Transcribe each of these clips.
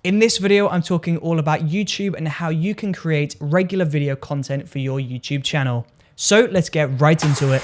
In this video, I'm talking all about YouTube and how you can create regular video content for your YouTube channel. So let's get right into it.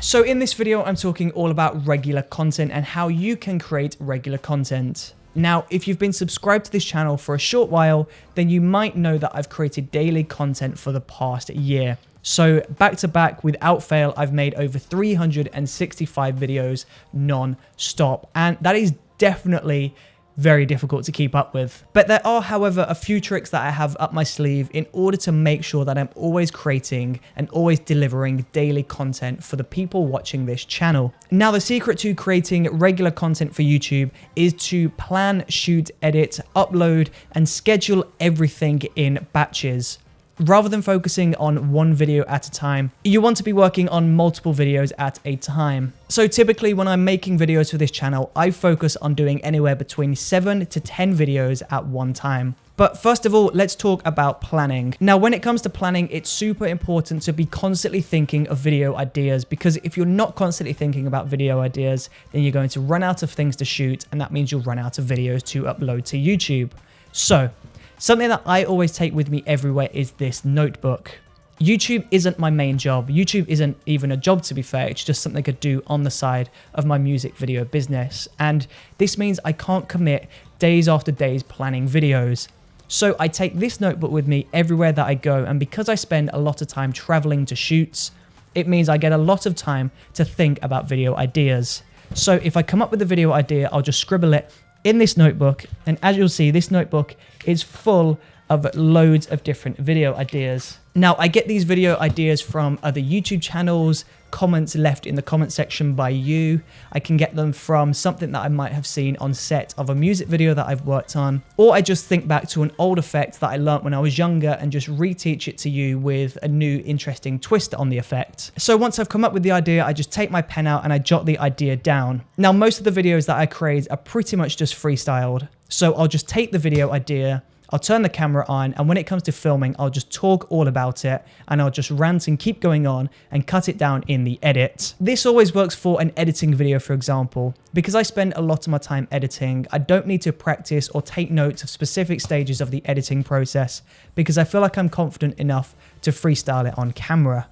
So in this video, I'm talking all about regular content and how you can create regular content. Now, if you've been subscribed to this channel for a short while, then you might know that I've created daily content for the past year. So back to back, without fail, I've made over 365 videos non-stop. And that is definitely very difficult to keep up with. But there are, however, a few tricks that I have up my sleeve in order to make sure that I'm always creating and always delivering daily content for the people watching this channel. Now, the secret to creating regular content for YouTube is to plan, shoot, edit, upload, and schedule everything in batches. Rather than focusing on one video at a time, you want to be working on multiple videos at a time. So typically when I'm making videos for this channel, I focus on doing anywhere between 7 to 10 videos at one time. But first of all, let's talk about planning. Now, when it comes to planning, it's super important to be constantly thinking of video ideas, because if you're not constantly thinking about video ideas, then you're going to run out of things to shoot, and that means you'll run out of videos to upload to YouTube. So something that I always take with me everywhere is this notebook. YouTube isn't my main job. YouTube isn't even a job, to be fair. It's just something I could do on the side of my music video business. And this means I can't commit days after days planning videos. So I take this notebook with me everywhere that I go. And because I spend a lot of time traveling to shoots, it means I get a lot of time to think about video ideas. So if I come up with a video idea, I'll just scribble it in this notebook, and as you'll see, this notebook is full of loads of different video ideas. Now, I get these video ideas from other YouTube channels, comments left in the comment section by you. I can get them from something that I might have seen on set of a music video that I've worked on, or I just think back to an old effect that I learned when I was younger and just reteach it to you with a new interesting twist on the effect. So once I've come up with the idea, I just take my pen out and I jot the idea down. Now, most of the videos that I create are pretty much just freestyled. So I'll just take the video idea, I'll turn the camera on, and when it comes to filming, I'll just talk all about it, and I'll just rant and keep going on and cut it down in the edit. This always works for an editing video, for example. Because I spend a lot of my time editing, I don't need to practice or take notes of specific stages of the editing process, because I feel like I'm confident enough to freestyle it on camera.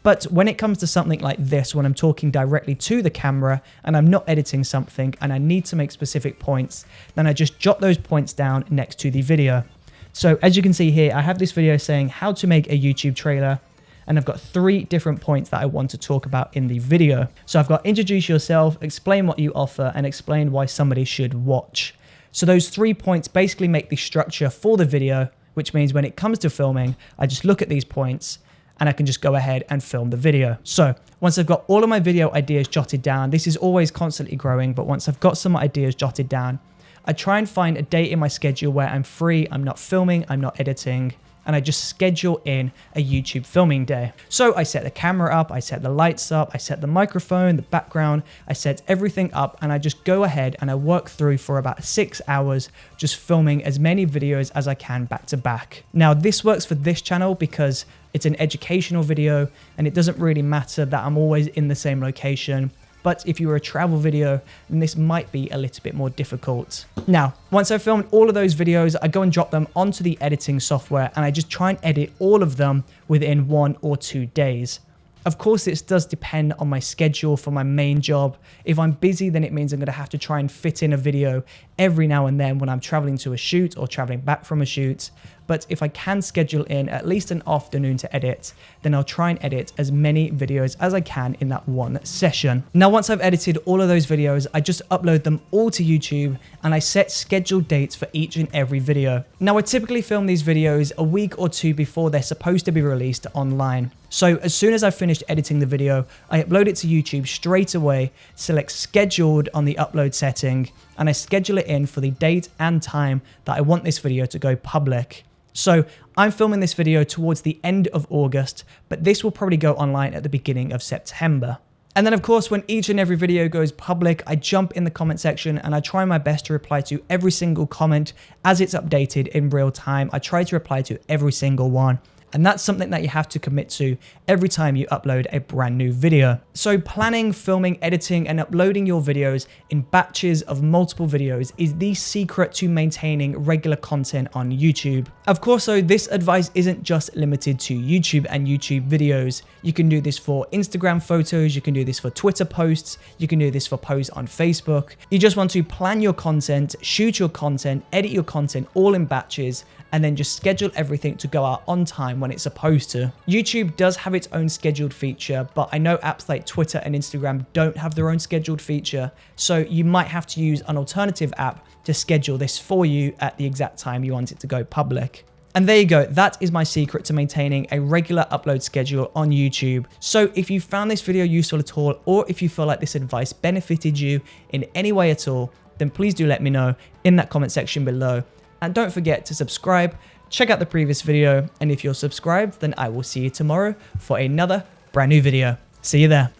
But when it comes to something like this, when I'm talking directly to the camera and I'm not editing something and I need to make specific points, then I just jot those points down next to the video. So as you can see here, I have this video saying how to make a YouTube trailer, and I've got 3 different points that I want to talk about in the video. So I've got introduce yourself, explain what you offer, and explain why somebody should watch. So those 3 points basically make the structure for the video, which means when it comes to filming, I just look at these points and I can just go ahead and film the video. So once I've got all of my video ideas jotted down, this is always constantly growing, but once I've got some ideas jotted down, I try and find a date in my schedule where I'm free, I'm not filming, I'm not editing, and I just schedule in a YouTube filming day. So I set the camera up, I set the lights up, I set the microphone, the background, I set everything up, and I just go ahead and I work through for about 6 hours, just filming as many videos as I can back to back. Now, this works for this channel because it's an educational video and it doesn't really matter that I'm always in the same location. But if you were a travel video, then this might be a little bit more difficult. Now, once I've filmed all of those videos, I go and drop them onto the editing software and I just try and edit all of them within 1 or 2 days. Of course, this does depend on my schedule for my main job. If I'm busy, then it means I'm going to have to try and fit in a video every now and then when I'm traveling to a shoot or traveling back from a shoot. But if I can schedule in at least an afternoon to edit, then I'll try and edit as many videos as I can in that one session. Now, once I've edited all of those videos, I just upload them all to YouTube and I set scheduled dates for each and every video. Now, I typically film these videos a week or 2 before they're supposed to be released online. So as soon as I've finished editing the video, I upload it to YouTube straight away, select scheduled on the upload setting, and I schedule it in for the date and time that I want this video to go public. So I'm filming this video towards the end of August, but this will probably go online at the beginning of September. And then of course, when each and every video goes public, I jump in the comment section and I try my best to reply to every single comment as it's updated in real time. I try to reply to every single one. And that's something that you have to commit to every time you upload a brand new video. So planning, filming, editing, and uploading your videos in batches of multiple videos is the secret to maintaining regular content on YouTube. Of course, though, this advice isn't just limited to YouTube and YouTube videos. You can do this for Instagram photos, you can do this for Twitter posts, you can do this for posts on Facebook. You just want to plan your content, shoot your content, edit your content all in batches, and then just schedule everything to go out on time when it's supposed to. YouTube does have its own scheduled feature, but I know apps like Twitter and Instagram don't have their own scheduled feature, so you might have to use an alternative app to schedule this for you at the exact time you want it to go public. And there you go, that is my secret to maintaining a regular upload schedule on YouTube. So if you found this video useful at all, or if you feel like this advice benefited you in any way at all, then please do let me know in that comment section below. And don't forget to subscribe, check out the previous video, and if you're subscribed, then I will see you tomorrow for another brand new video. See you there.